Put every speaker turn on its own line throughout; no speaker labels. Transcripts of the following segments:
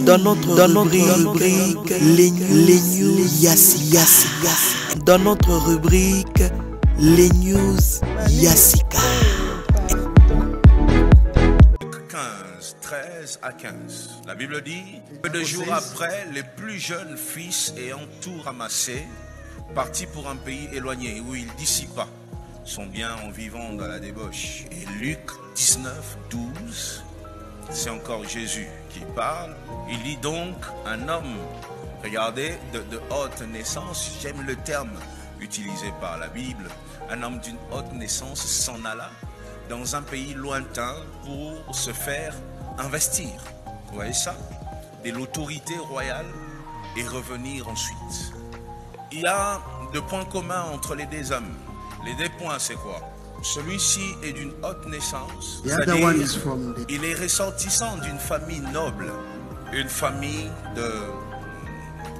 Dans notre rubrique les news Yassika. Dans notre rubrique les news Yassika.
13 à 15. La Bible dit que 2 jours après, les plus jeunes fils ayant tout ramassé, partis pour un pays éloigné où ils dissipa son bien en vivant dans la débauche. Et Luc 19, 12, c'est encore Jésus qui parle. Il dit donc un homme, regardez, de haute naissance, j'aime le terme utilisé par la Bible, un homme d'une haute naissance s'en alla dans un pays lointain pour se faire investir. Vous voyez ça? De l'autorité royale et revenir ensuite. Il y a 2 points communs entre les 2 hommes. Les 2 points, c'est quoi? Celui-ci est d'une haute naissance, c'est-à-dire il est ressortissant d'une famille noble, une famille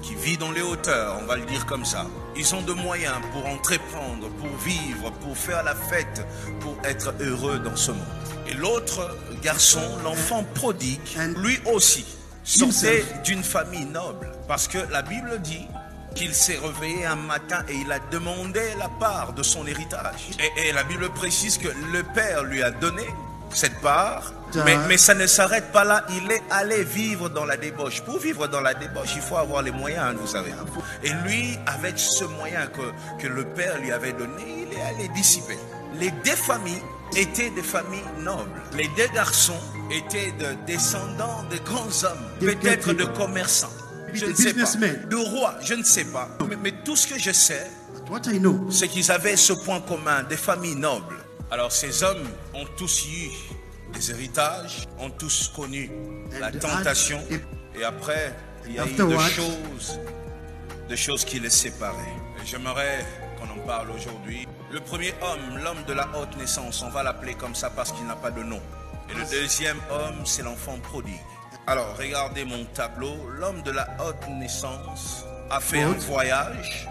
qui vit dans les hauteurs, on va le dire comme ça. Ils ont de moyens pour entreprendre, pour vivre, pour faire la fête, pour être heureux dans ce monde. Et l'autre garçon, l'enfant prodigue, lui aussi sortait d'une famille noble. Parce que la Bible dit qu'il s'est réveillé un matin et il a demandé la part de son héritage. Et la Bible précise que le père lui a donné cette part, mais ça ne s'arrête pas là. Il est allé vivre dans la débauche. Pour vivre dans la débauche, il faut avoir les moyens, vous savez. Et lui, avec ce moyen que le père lui avait donné, il est allé dissiper. Les 2 familles étaient des familles nobles. Les 2 garçons étaient de descendants de grands hommes, peut-être de commerçants. Je ne sais pas, de rois, je ne sais pas. Mais tout ce que je sais, c'est qu'ils avaient ce point commun, des familles nobles. Alors ces hommes ont tous eu des héritages, ont tous connu la tentation. Et après, il y a eu des choses qui les séparaient. Et j'aimerais qu'on en parle aujourd'hui. Le premier homme, l'homme de la haute naissance, on va l'appeler comme ça parce qu'il n'a pas de nom. Et le deuxième homme, c'est l'enfant prodigue. Alors, regardez mon tableau. L'homme de la haute naissance a fait un voyage.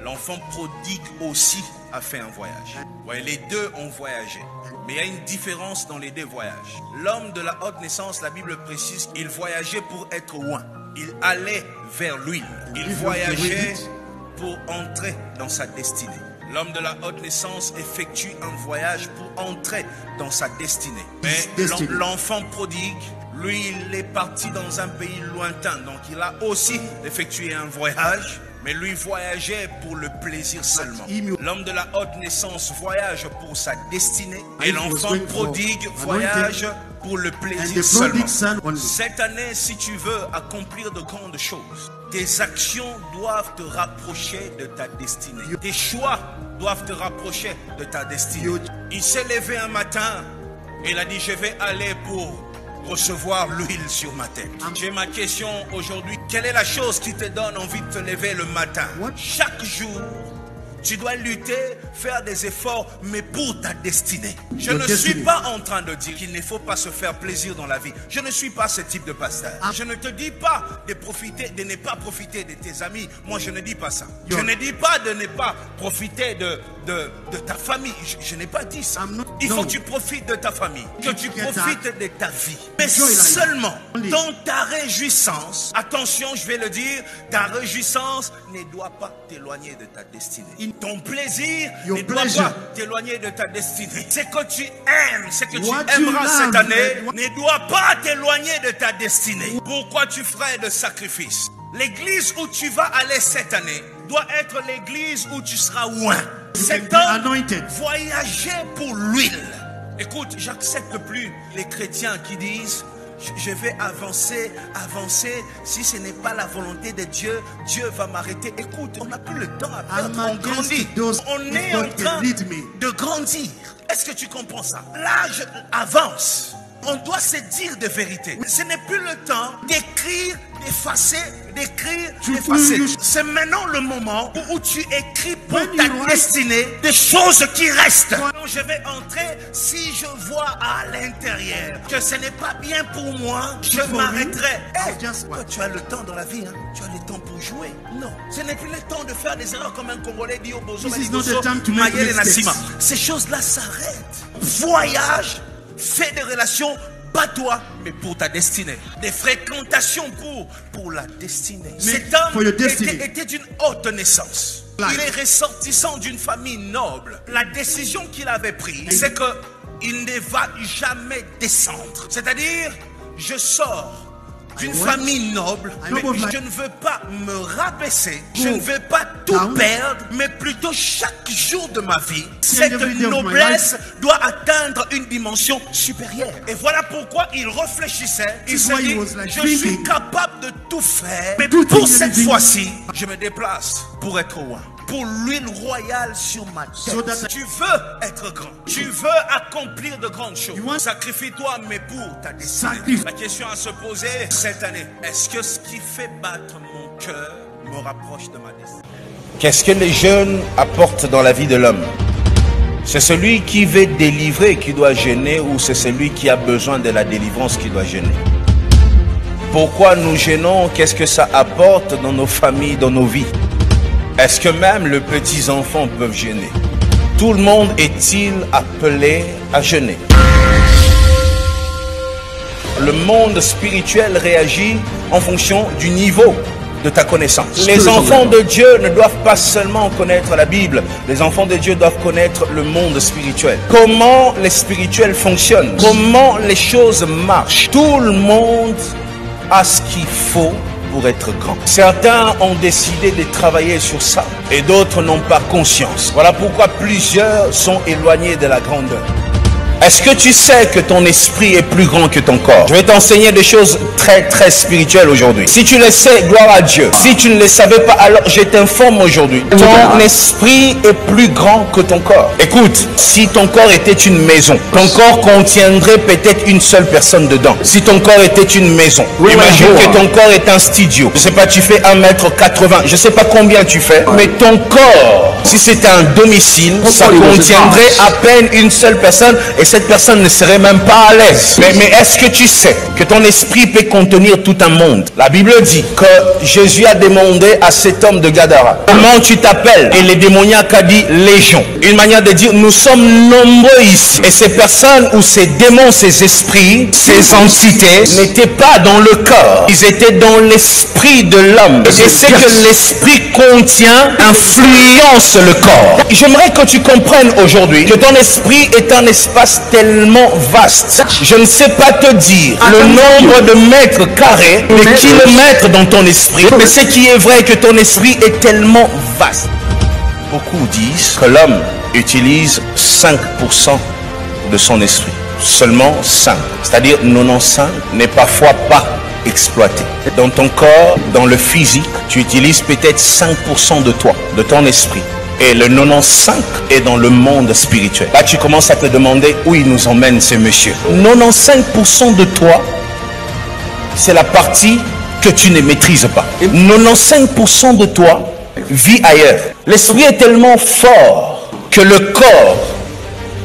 L'enfant prodigue aussi a fait un voyage. Ouais, les 2 ont voyagé. Mais il y a une différence dans les 2 voyages. L'homme de la haute naissance, la Bible précise qu'il voyageait pour être loin. Il allait vers l'huile. Il voyageait pour entrer dans sa destinée. L'homme de la haute naissance effectue un voyage pour entrer dans sa destinée. Mais l'enfant prodigue, lui, il est parti dans un pays lointain. Donc il a aussi effectué un voyage. Mais lui voyageait pour le plaisir seulement. L'homme de la haute naissance voyage pour sa destinée. Et l'enfant prodigue voyage pour le plaisir seulement. Cette année, si tu veux accomplir de grandes choses, tes actions doivent te rapprocher de ta destinée. Tes choix doivent te rapprocher de ta destinée. Il s'est levé un matin et il a dit, je vais aller pour recevoir l'huile sur ma tête. J'ai ma question aujourd'hui. Quelle est la chose qui te donne envie de te lever le matin? Chaque jour, tu dois lutter, faire des efforts, mais pour ta destinée. Je ne suis pas en train de dire qu'il ne faut pas se faire plaisir dans la vie. Je ne suis pas ce type de pasteur. Je ne te dis pas de ne pas profiter de tes amis. Moi, je ne dis pas ça. Je ne dis pas de ne pas profiter de ta famille. Je n'ai pas dit ça. Il faut que tu profites de ta famille, que tu profites de ta vie. Mais seulement dans ta réjouissance, attention, je vais le dire, ta réjouissance ne doit pas t'éloigner de ta destinée. Ton plaisir ne doit pas t'éloigner de ta destinée. Ce que tu aimes, ce que tu aimeras cette année, ne doit pas t'éloigner de ta destinée. Pourquoi tu ferais de sacrifices? L'église où tu vas aller cette année doit être l'église où tu seras loin. Cet homme voyageait pour l'huile. Écoute, j'accepte plus les chrétiens qui disent je vais avancer. Si ce n'est pas la volonté de Dieu, Dieu va m'arrêter. Écoute, on n'a plus le temps à perdre. On grandit. On est en train de grandir. Est-ce que tu comprends ça? L'âge avance. On doit se dire de vérité. Ce n'est plus le temps d'écrire, d'effacer. C'est maintenant le moment où tu écris pour ta destinée des choses qui restent. Quand je vais entrer, si je vois à l'intérieur que ce n'est pas bien pour moi, je m'arrêterai. Toi, tu as le temps dans la vie, hein? Tu as le temps pour jouer. Non, ce n'est plus le temps de faire des erreurs comme un Congolais dit au Bozo. Ces choses-là s'arrêtent. Voyage, fais des relations, pas toi, mais pour ta destinée. Des fréquentations pour la destinée. Cet homme était d'une haute naissance. Il est ressortissant d'une famille noble. La décision qu'il avait prise, c'est qu'il ne va jamais descendre. C'est-à-dire, je sors d'une famille noble, mais je ne veux pas me rabaisser, je ne veux pas tout perdre, mais plutôt chaque jour de ma vie, cette noblesse doit atteindre une dimension supérieure. Et voilà pourquoi il réfléchissait, il se dit, je suis capable de tout faire, mais pour cette fois-ci, je me déplace pour être roi. Pour l'huile royale sur ma tête. Tu veux être grand. Tu veux accomplir de grandes choses. Sacrifie-toi, mais pour ta destinée. La question à se poser cette année, est-ce que ce qui fait battre mon cœur me rapproche de ma destinée?
Qu'est-ce que les jeunes apportent dans la vie de l'homme? C'est celui qui veut délivrer qui doit gêner, ou c'est celui qui a besoin de la délivrance qui doit gêner? Pourquoi nous gênons? Qu'est-ce que ça apporte dans nos familles, dans nos vies? Est-ce que même les petits-enfants peuvent jeûner? Tout le monde est-il appelé à jeûner? Le monde spirituel réagit en fonction du niveau de ta connaissance. Les enfants de Dieu ne doivent pas seulement connaître la Bible. Les enfants de Dieu doivent connaître le monde spirituel. Comment les spirituels fonctionnent? Comment les choses marchent? Tout le monde a ce qu'il faut pour être grand. Certains ont décidé de travailler sur ça et d'autres n'ont pas conscience. Voilà pourquoi plusieurs sont éloignés de la grandeur. Est-ce que tu sais que ton esprit est plus grand que ton corps? Je vais t'enseigner des choses très spirituelles aujourd'hui. Si tu le sais, gloire à Dieu. Si tu ne le savais pas, alors je t'informe aujourd'hui. Ton esprit est plus grand que ton corps. Écoute, si ton corps était une maison, ton corps contiendrait peut-être une seule personne dedans. Si ton corps était une maison, imagine que ton corps est un studio. Je sais pas, tu fais 1m80, je sais pas combien tu fais, mais ton corps, si c'était un domicile, ça contiendrait à peine une seule personne et cette personne ne serait même pas à l'aise. Mais est-ce que tu sais que ton esprit peut contenir tout un monde? La Bible dit que Jésus a demandé à cet homme de Gadara, comment tu t'appelles? Et le démoniaque a dit légion. Une manière de dire, nous sommes nombreux ici. Et ces personnes ou ces démons, ces esprits, ces entités n'étaient pas dans le corps. Ils étaient dans l'esprit de l'homme. Et ce que l'esprit contient influence le corps. J'aimerais que tu comprennes aujourd'hui que ton esprit est un espace tellement vaste. Je ne sais pas te dire le nombre de mètres carrés, de kilomètres dans ton esprit, mais ce qui est vrai que ton esprit est tellement vaste. Beaucoup disent que l'homme utilise 5% de son esprit. Seulement 5. C'est-à-dire 95 n'est parfois pas exploité. Dans ton corps, dans le physique, tu utilises peut-être 5% de toi, de ton esprit. Et le 95 est dans le monde spirituel. Là, tu commences à te demander où il nous emmène ce monsieur. 95% de toi, c'est la partie que tu ne maîtrises pas. 95% de toi vit ailleurs. L'esprit est tellement fort que le corps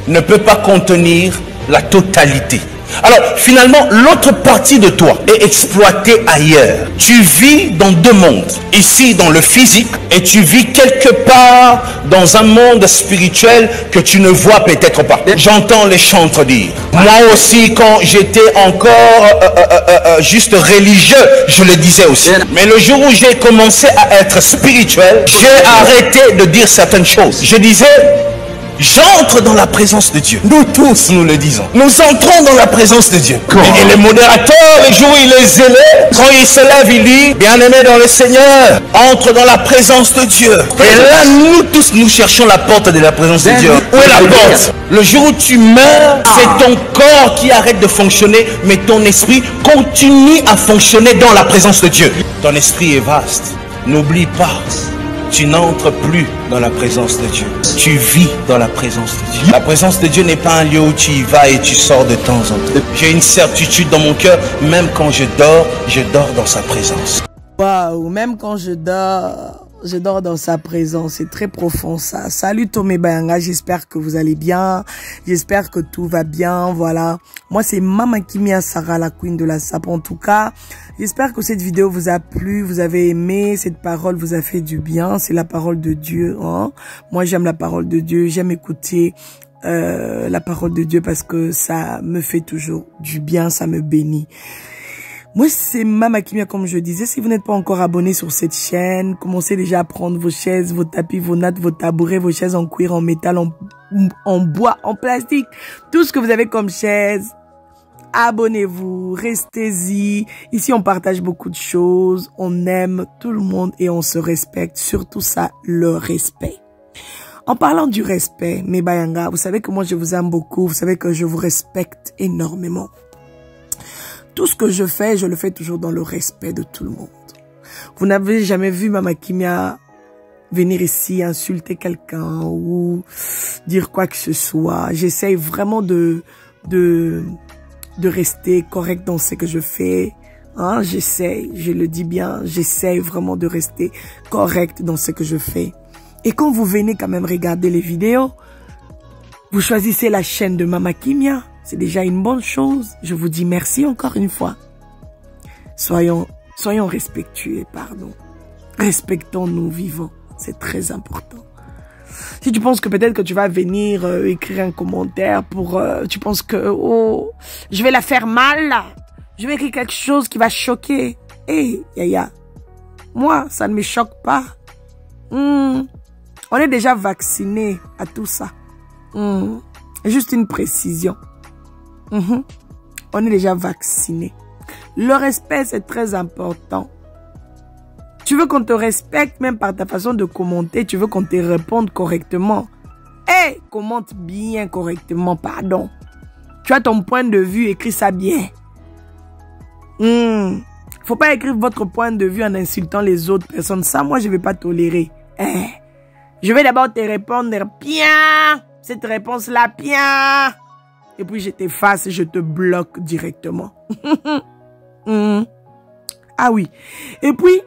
ne peut pas contenir la totalité. Alors, finalement, l'autre partie de toi est exploitée ailleurs. Tu vis dans deux mondes. Ici, dans le physique, et tu vis quelque part dans un monde spirituel que tu ne vois peut-être pas. J'entends les chantres dire. Moi aussi, quand j'étais encore juste religieux, je le disais aussi. Mais le jour où j'ai commencé à être spirituel, j'ai arrêté de dire certaines choses. Je disais... j'entre dans la présence de Dieu. Nous tous, nous le disons. Nous entrons dans la présence de Dieu. Et le modérateur, le jour où il est zélé, quand il se lève, il dit, bien-aimé dans le Seigneur, entre dans la présence de Dieu. Et là, nous tous, nous cherchons la porte de la présence de Dieu. Où est la porte? Le jour où tu meurs, c'est ton corps qui arrête de fonctionner, mais ton esprit continue à fonctionner dans la présence de Dieu. Ton esprit est vaste. N'oublie pas. Tu n'entres plus dans la présence de Dieu. Tu vis dans la présence de Dieu. La présence de Dieu n'est pas un lieu où tu y vas et tu sors de temps en temps. J'ai une certitude dans mon cœur, même quand je dors dans sa présence.
Waouh, même quand je dors dans sa présence. C'est très profond ça. Salut Tomé Bayanga, j'espère que vous allez bien. J'espère que tout va bien. Voilà. Moi c'est Mama Kimia Sarah, la queen de la sape. En tout cas, j'espère que cette vidéo vous a plu, vous avez aimé, cette parole vous a fait du bien. C'est la parole de Dieu. Hein? Moi j'aime la parole de Dieu, j'aime écouter la parole de Dieu parce que ça me fait toujours du bien, ça me bénit. Moi, c'est Mama Kimia, comme je disais. Si vous n'êtes pas encore abonné sur cette chaîne, commencez déjà à prendre vos chaises, vos tapis, vos nattes, vos tabourets, vos chaises en cuir, en métal, en bois, en plastique. Tout ce que vous avez comme chaise. Abonnez-vous, restez-y. Ici, on partage beaucoup de choses. On aime tout le monde et on se respecte. Surtout ça, le respect. En parlant du respect, mes Bayanga, vous savez que moi, je vous aime beaucoup. Vous savez que je vous respecte énormément. Tout ce que je fais, je le fais toujours dans le respect de tout le monde. Vous n'avez jamais vu Mama Kimia venir ici insulter quelqu'un ou dire quoi que ce soit. J'essaye vraiment de rester correct dans ce que je fais. Hein, j'essaye, je le dis bien, j'essaye vraiment de rester correct dans ce que je fais. Et quand vous venez quand même regarder les vidéos, vous choisissez la chaîne de Mama Kimia. C'est déjà une bonne chose. Je vous dis merci encore une fois. Soyons respectueux, pardon. Respectons-nous vivants. C'est très important. Si tu penses que peut-être que tu vas venir écrire un commentaire pour... tu penses que, oh, je vais la faire mal là. Je vais écrire quelque chose qui va choquer. Hey, Yaya, moi, ça ne me choque pas. On est déjà vacciné à tout ça. Juste une précision. On est déjà vacciné. Le respect, c'est très important. Tu veux qu'on te respecte même par ta façon de commenter. Tu veux qu'on te réponde correctement. Hey, commente bien correctement, pardon. Tu as ton point de vue, écris ça bien. Faut pas écrire votre point de vue en insultant les autres personnes. Ça, moi, je vais pas tolérer. Je vais d'abord te répondre bien. Cette réponse-là, bien. Et puis, je t'efface et je te bloque directement. Ah oui. Et puis,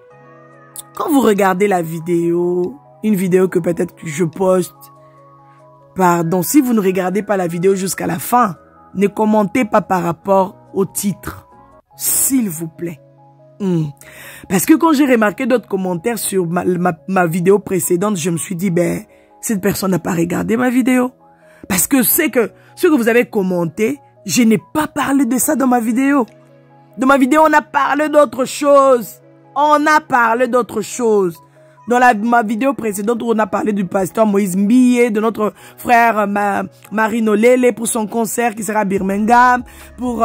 quand vous regardez la vidéo, une vidéo que peut-être que je poste, pardon, si vous ne regardez pas la vidéo jusqu'à la fin, ne commentez pas par rapport au titre. S'il vous plaît. Parce que quand j'ai remarqué d'autres commentaires sur ma vidéo précédente, je me suis dit, ben, cette personne n'a pas regardé ma vidéo. Parce que c'est que ce que vous avez commenté, je n'ai pas parlé de ça dans ma vidéo. Dans ma vidéo, on a parlé d'autre chose. On a parlé d'autre chose. Dans ma vidéo précédente, où on a parlé du pasteur Moïse Mbiye, de notre frère Marino Lele pour son concert qui sera à Birmingham, pour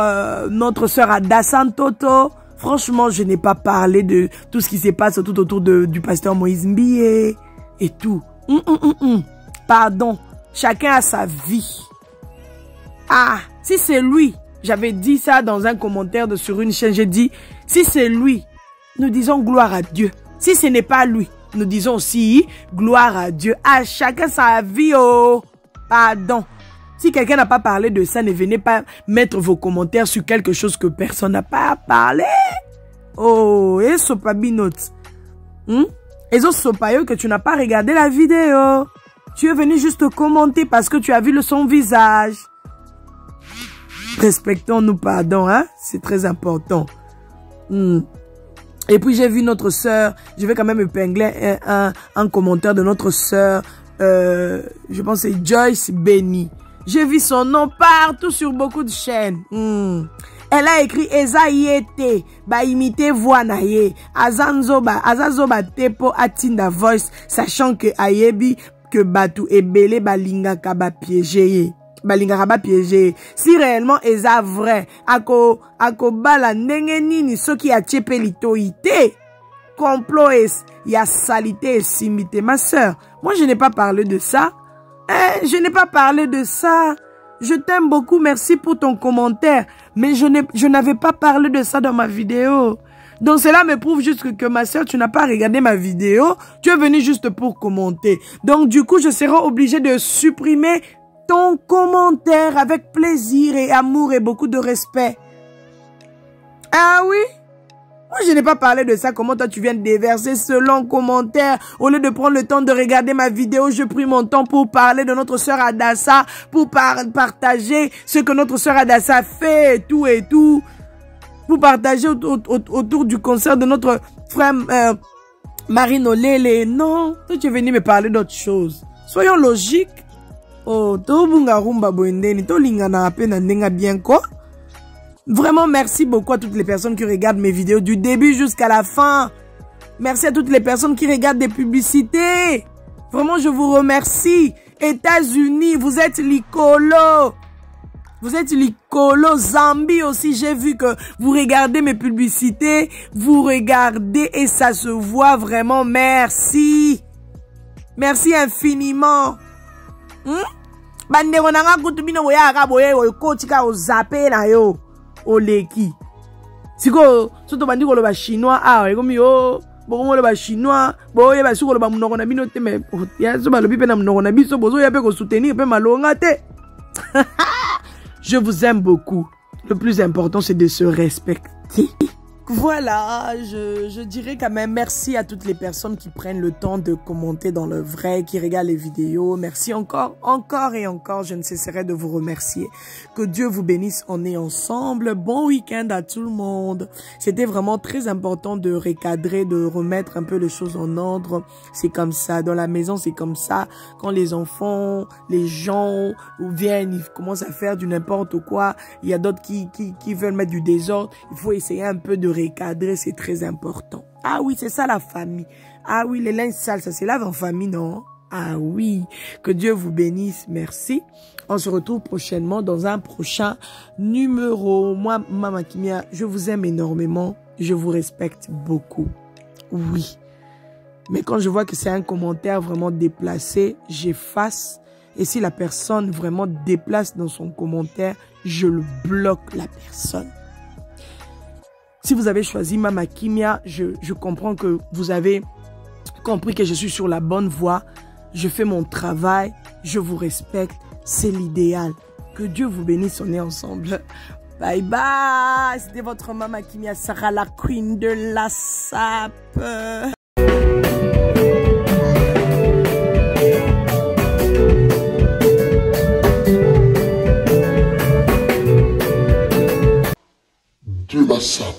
notre sœur Ada Santoto. Franchement, je n'ai pas parlé de tout ce qui se passe tout autour du pasteur Moïse Mbiye et tout. Pardon. Chacun a sa vie. Ah, si c'est lui, j'avais dit ça dans un commentaire sur une chaîne, j'ai dit, si c'est lui, nous disons gloire à Dieu. Si ce n'est pas lui, nous disons aussi gloire à Dieu. À chacun sa vie, oh. Pardon. Si quelqu'un n'a pas parlé de ça, ne venez pas mettre vos commentaires sur quelque chose que personne n'a pas parlé. Oh, et Sopabinot. Et Sopayo que tu n'as pas regardé la vidéo. Tu es venu juste commenter parce que tu as vu son visage. Respectons-nous, pardon, hein. C'est très important. Et puis j'ai vu notre sœur. Je vais quand même épingler un commentaire de notre sœur. Je pense que c'est Joyce Benny. J'ai vu son nom partout sur beaucoup de chaînes. Elle a écrit Eza Yete, ba imite voix naye. Azazoba tepo atinda voice, sachant que ayebi que batu ebele balinga kaba piégé. Balinga kaba piégé. Si réellement Eza vrai, ako bala ndenge nini soki a tchepe litoite. Complot ya salité et simité. Ma sœur, moi je n'ai pas parlé de ça. Je n'ai pas parlé de ça. Je t'aime beaucoup, merci pour ton commentaire. Mais je n'avais pas parlé de ça dans ma vidéo. Donc cela me prouve juste que ma soeur, tu n'as pas regardé ma vidéo. Tu es venu juste pour commenter. Donc du coup, je serai obligée de supprimer ton commentaire avec plaisir et amour et beaucoup de respect. Ah oui? Moi, je n'ai pas parlé de ça. Comment toi, tu viens de déverser ce long commentaire? Au lieu de prendre le temps de regarder ma vidéo, je pris mon temps pour parler de notre sœur Adassa, pour partager ce que notre sœur Adassa fait et tout et tout. Pour partager autour du concert de notre frère Marino Lele. Non, toi, tu es venu me parler d'autre chose. Soyons logiques. Oh, to bunga rumba boendeni, to lingana apena ndenga bien quoi. Vraiment, merci beaucoup à toutes les personnes qui regardent mes vidéos du début jusqu'à la fin. Merci à toutes les personnes qui regardent des publicités. Vraiment, je vous remercie. États-Unis, vous êtes l'icolo. Vous êtes l'icolo. Zambie aussi, j'ai vu que vous regardez mes publicités. Vous regardez et ça se voit vraiment. Merci. Merci infiniment. Bandeko nanga kutumino boya akaboye kotika ozape na yo oleki. Siko soto bandiko lo ba chinois ekomi yo bokomo lo ba chinois boye ba suko lo ba munoko na bino te me ya so ba lo bipe na munoko na biso bozo ya pe ko soutenir pe malonga te. Je vous aime beaucoup. Le plus important c'est de se respecter. Voilà, je dirais quand même merci à toutes les personnes qui prennent le temps de commenter dans le vrai, qui regardent les vidéos. Merci encore et encore. Je ne cesserai de vous remercier. Que Dieu vous bénisse. On est ensemble. Bon week-end à tout le monde. C'était vraiment très important de recadrer, de remettre un peu les choses en ordre. C'est comme ça. Dans la maison, c'est comme ça. Quand les enfants, les gens viennent, ils commencent à faire du n'importe quoi. Il y a d'autres qui veulent mettre du désordre. Il faut essayer un peu de recadrer, c'est très important. Ah oui, c'est ça la famille. Ah oui, les linges sales, ça se lave en famille, non? Ah oui, que Dieu vous bénisse, merci. On se retrouve prochainement dans un prochain numéro. Moi, Mama Kimia, je vous aime énormément, je vous respecte beaucoup. Oui. Mais quand je vois que c'est un commentaire vraiment déplacé, j'efface. Et si la personne vraiment déplace dans son commentaire, je le bloque la personne. Si vous avez choisi Mama Kimia, je comprends que vous avez compris que je suis sur la bonne voie. Je fais mon travail, je vous respecte, c'est l'idéal. Que Dieu vous bénisse, on est ensemble. Bye bye, c'était votre Mama Kimia, Sarah la queen de la sape.
De la sape.